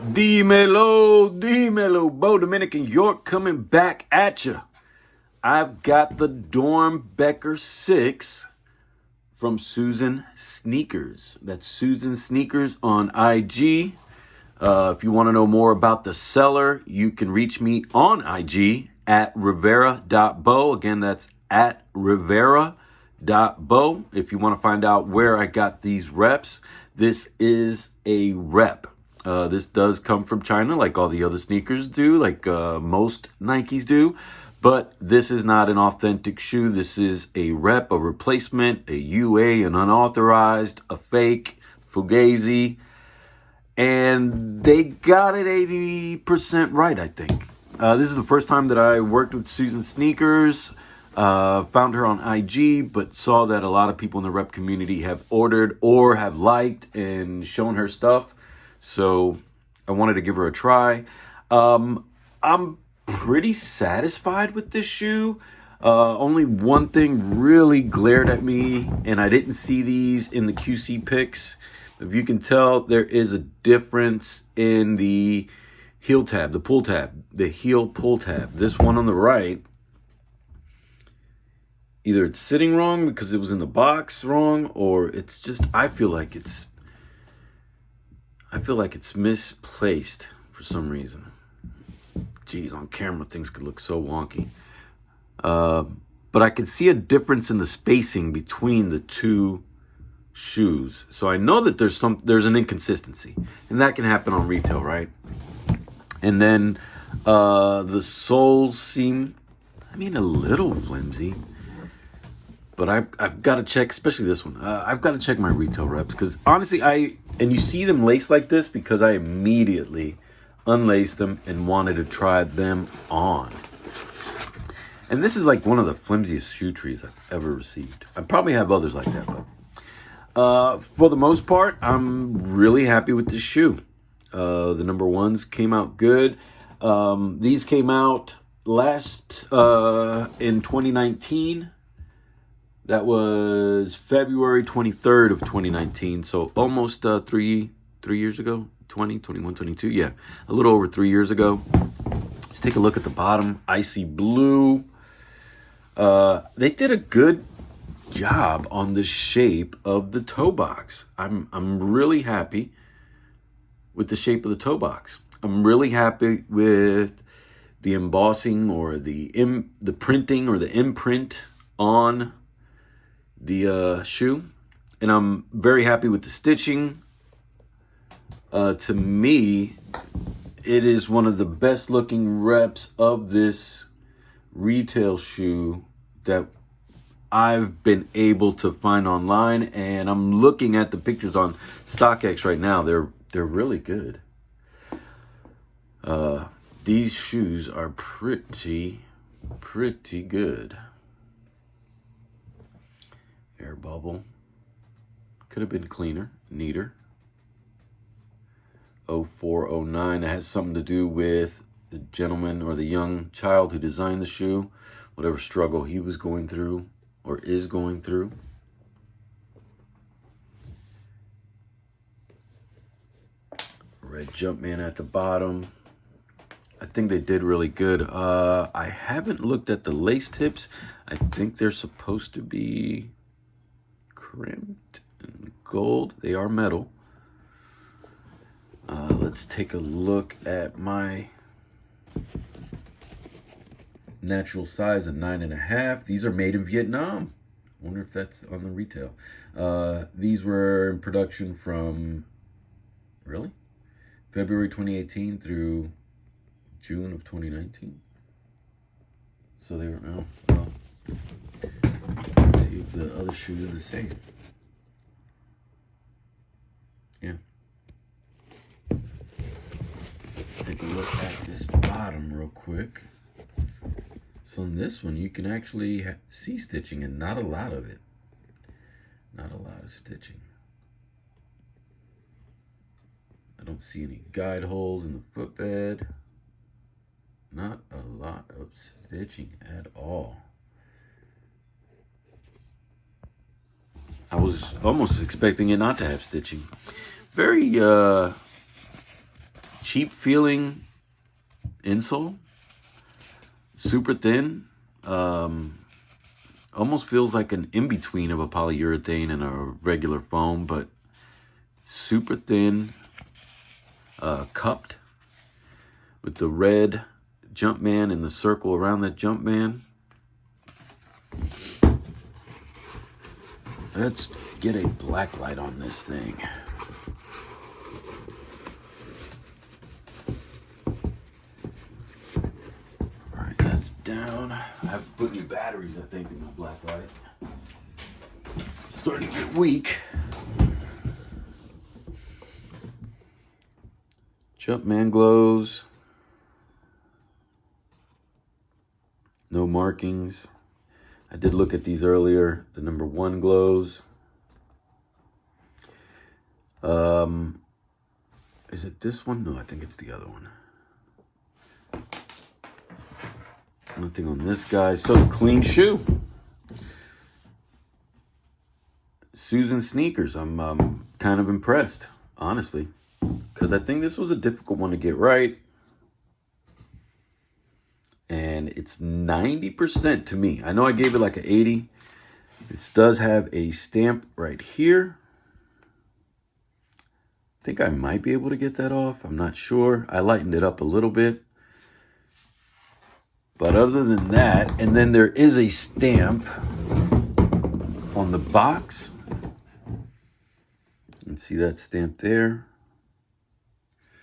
Dímelo, Bo Dominican York coming back at you. I've got the Doernbecher 6 from Susansnkrs. That's Susansnkrs on IG. If you want to know more about the seller, you can reach me on IG at rivera.bo. Again, that's at rivera.bo. If you want to find out where I got these reps, this is a rep. This does come from China, like all the other sneakers do, like most Nikes do. But this is not an authentic shoe. This is a rep, a replacement, a UA, an unauthorized, a fake, fugazi. And they got it 80% right, I think. This is the first time that I worked with Susansnkrs. Found her on IG, but saw that a lot of people in the rep community have ordered or have liked and shown her stuff. So I wanted to give her a try. I'm pretty satisfied with this shoe. Only one thing really glared at me, and I didn't see these in the QC pics. If you can tell, there is a difference in the heel tab, the pull tab, the heel pull tab. This one on the right, either it's sitting wrong because it was in the box wrong, or it's just, I feel like it's misplaced for some reason. Geez, on camera things could look so wonky. But I can see a difference in the spacing between the two shoes. So I know that there's an inconsistency, and that can happen on retail, right? And then the soles seem, a little flimsy. But I've got to check, especially this one. I've got to check my retail reps, because honestly, and you see them laced like this because I immediately unlaced them and wanted to try them on. And this is like one of the flimsiest shoe trees I've ever received. I probably have others like that, but for the most part, I'm really happy with this shoe. The number ones came out good. These came out last in 2019. That was February 23rd of 2019. So almost 3 years ago. 20, 21, 22. Yeah, a little over 3 years ago. Let's take a look at the bottom. Icy blue. They did a good job on the shape of the toe box. I'm really happy with the shape of the toe box. I'm really happy with the embossing or the printing or the imprint on the shoe, and I'm very happy with the stitching. To me, it is one of the best looking reps of this retail shoe that I've been able to find online, and I'm looking at the pictures on StockX right now. They're really good. These shoes are pretty good. Air bubble. Could have been cleaner, neater. 0409. It has something to do with the gentleman or the young child who designed the shoe, whatever struggle he was going through or is going through. Red Jumpman at the bottom. I think they did really good. I haven't looked at the lace tips. I think they're supposed to be crimped and gold. They are metal. Let's take a look at my natural size of 9.5. These are made in Vietnam. I wonder if that's on the retail. These were in production from, really? February 2018 through June of 2019. So they were, oh, well, let's see if the other shoes are the same. Yeah. Take a look at this bottom real quick. So on this one, you can actually see stitching, and not a lot of it. Not a lot of stitching. I don't see any guide holes in the footbed. Not a lot of stitching at all. I was almost expecting it not to have stitching. Very cheap feeling insole. Super thin. Almost feels like an in-between of a polyurethane and a regular foam, but super thin, cupped with the red Jumpman and the circle around that Jumpman. Let's get a black light on this thing. All right, that's down. I have to put new batteries, I think, in my black light. It's starting to get weak. Jumpman glows. No markings. I did look at these earlier. The number 1 glows. Is it this one? No, I think it's the other one. Nothing on this guy. So clean shoe. Susansnkrs. I'm kind of impressed, honestly, because I think this was a difficult one to get right. And it's 90% to me. I know I gave it like an 80. This does have a stamp right here. I think I might be able to get that off. I'm not sure. I lightened it up a little bit. But other than that, and then there is a stamp on the box. You can see that stamp there.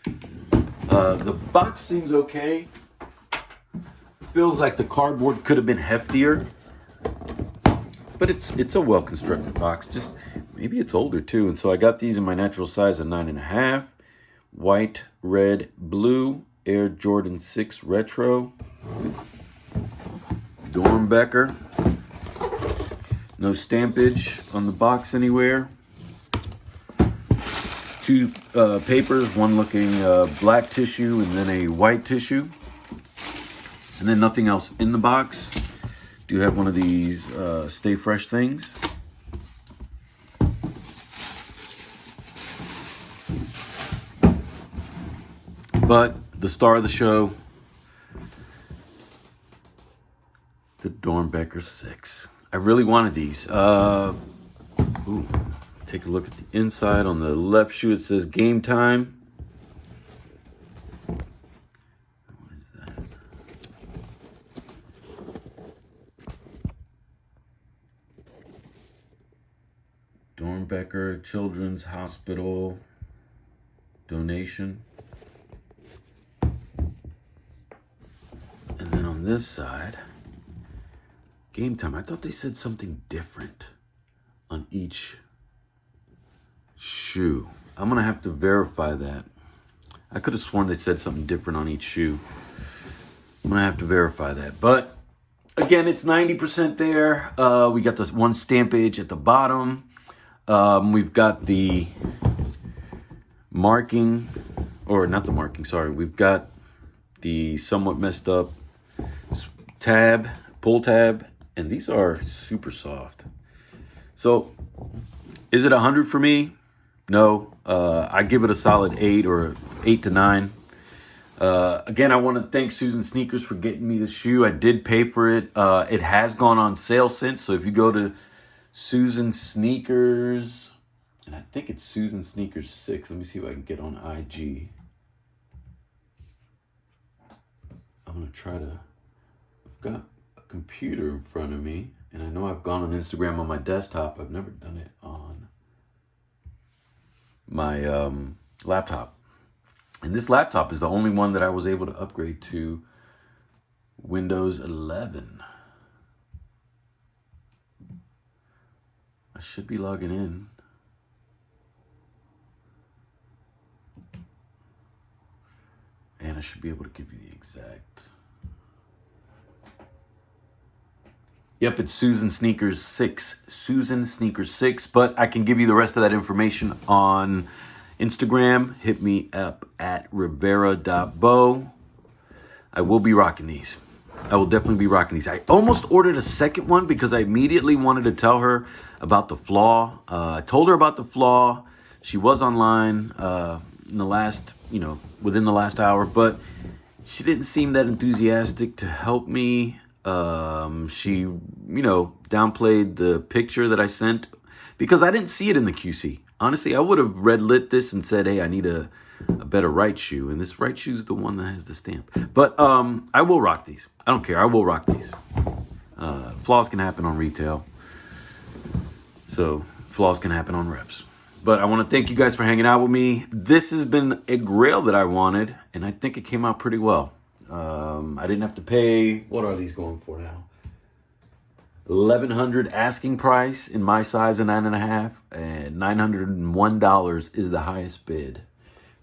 The box seems okay. Feels like the cardboard could have been heftier, but it's a well-constructed box. Just maybe it's older too. And so I got these in my natural size of 9.5. White, red, blue, Air Jordan 6 Retro. Doernbecher. No stampage on the box anywhere. 2 papers, one looking black tissue and then a white tissue. And then nothing else in the box. Do have one of these Stay Fresh things. But the star of the show, the Doernbecher 6. I really wanted these. Ooh, take a look at the inside. On the left shoe, it says Game Time. Doernbecher Children's Hospital donation. And then on this side, Game Time. I thought they said something different on each shoe. I'm going to have to verify that. I could have sworn they said something different on each shoe. I'm going to have to verify that. But again, it's 90% there. We got this one stampage at the bottom. We've got the marking, or not the marking, sorry. We've got the somewhat messed up tab, pull tab, and these are super soft. So, is it 100 for me? No. I give it a solid 8 or 8 to 9. Again, I want to thank Susansnkrs for getting me the shoe. I did pay for it. It has gone on sale since, so if you go to Susansnkrs, and I think it's Susansnkrs6. Let me see if I can get on IG. I'm going to try to, I've got a computer in front of me, and I know I've gone on Instagram on my desktop. I've never done it on my laptop. And this laptop is the only one that I was able to upgrade to Windows 11. I should be logging in. And I should be able to give you the exact. Yep, it's Susansnkrs6. Susansnkrs6. But I can give you the rest of that information on Instagram. Hit me up at rivera.bo. I will be rocking these. I will definitely be rocking these. I almost ordered a second one because I immediately wanted to tell her about the flaw. I told her about the flaw. She was online in the last you know, within the last hour, but she didn't seem that enthusiastic to help me. She, you know, downplayed the picture that I sent because I didn't see it in the QC. Honestly, I would have red lit this and said, hey, I need a better right shoe. And this right shoe is the one that has the stamp. But I will rock these. I don't care. I will rock these. Flaws can happen on retail. So flaws can happen on reps. But I want to thank you guys for hanging out with me. This has been a grail that I wanted, and I think it came out pretty well. I didn't have to pay, what are these going for now? $1,100 asking price in my size of 9.5, and $901 is the highest bid.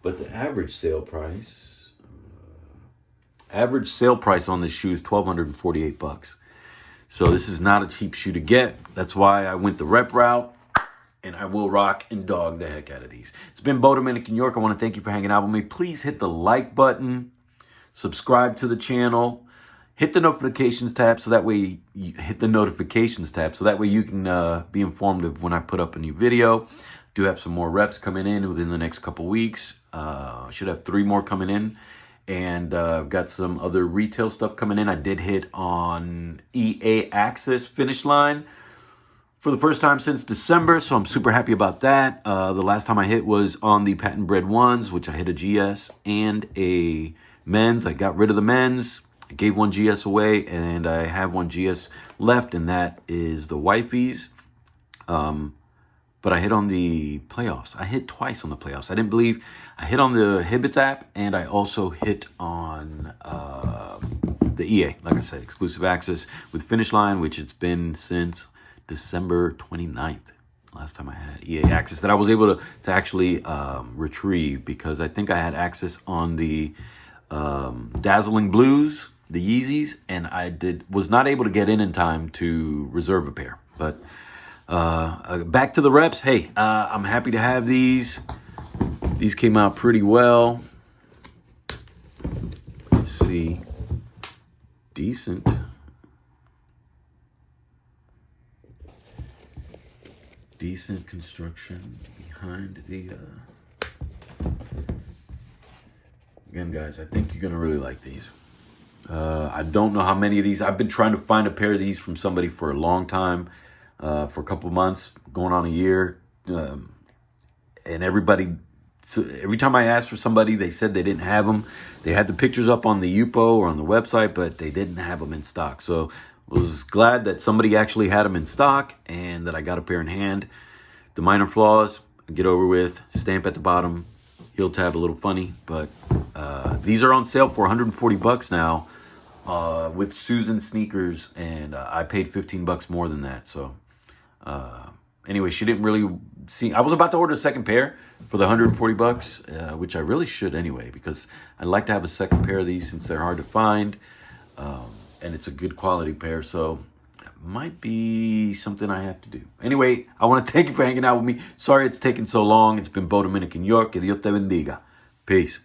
But the average sale price on this shoe is $1,248. So this is not a cheap shoe to get. That's why I went the rep route. And I will rock and dog the heck out of these. It's been Doernbecher, York. I want to thank you for hanging out with me. Please hit the like button. Subscribe to the channel. Hit the notifications tab so that way you can be informed of when I put up a new video. Do have some more reps coming in within the next couple weeks. Should have 3 more coming in. And I've got some other retail stuff coming in. I did hit on EA Access finish line for the first time since December, so I'm super happy about that. The last time I hit was on the patent bred ones, which I hit a GS and a men's. I got rid of the men's. I gave one GS away, and I have one GS left, and that is the wifey's. But I hit on the playoffs. I hit twice on the playoffs. I didn't believe. I hit on the Hibbits app, and I also hit on the EA, like I said, exclusive access with finish line, which it's been since December 29th, last time I had EA access that I was able to actually retrieve, because I think I had access on the Dazzling Blues, the Yeezys, and I was not able to get in time to reserve a pair. But back to the reps. Hey, I'm happy to have these. These came out pretty well. Let's see. Decent. Decent construction behind the again, guys, I think you're gonna really like these. I don't know how many of these. I've been trying to find a pair of these from somebody for a long time, for a couple months, going on a year, and everybody. So every time I asked for somebody, they said they didn't have them. They had the pictures up on the UPO or on the website, but they didn't have them in stock. So was glad that somebody actually had them in stock and that I got a pair in hand. The minor flaws, get over with. Stamp at the bottom, heel tab a little funny, but these are on sale for $140 now with Susansnkrs, and I paid $15 more than that. So anyway, she didn't really see. I was about to order a second pair for the $140, which I really should anyway, because I'd like to have a second pair of these since they're hard to find. And it's a good quality pair, so it might be something I have to do. Anyway, I want to thank you for hanging out with me. Sorry it's taken so long. It's been Doernbecher, York. Que Dios te bendiga. Peace.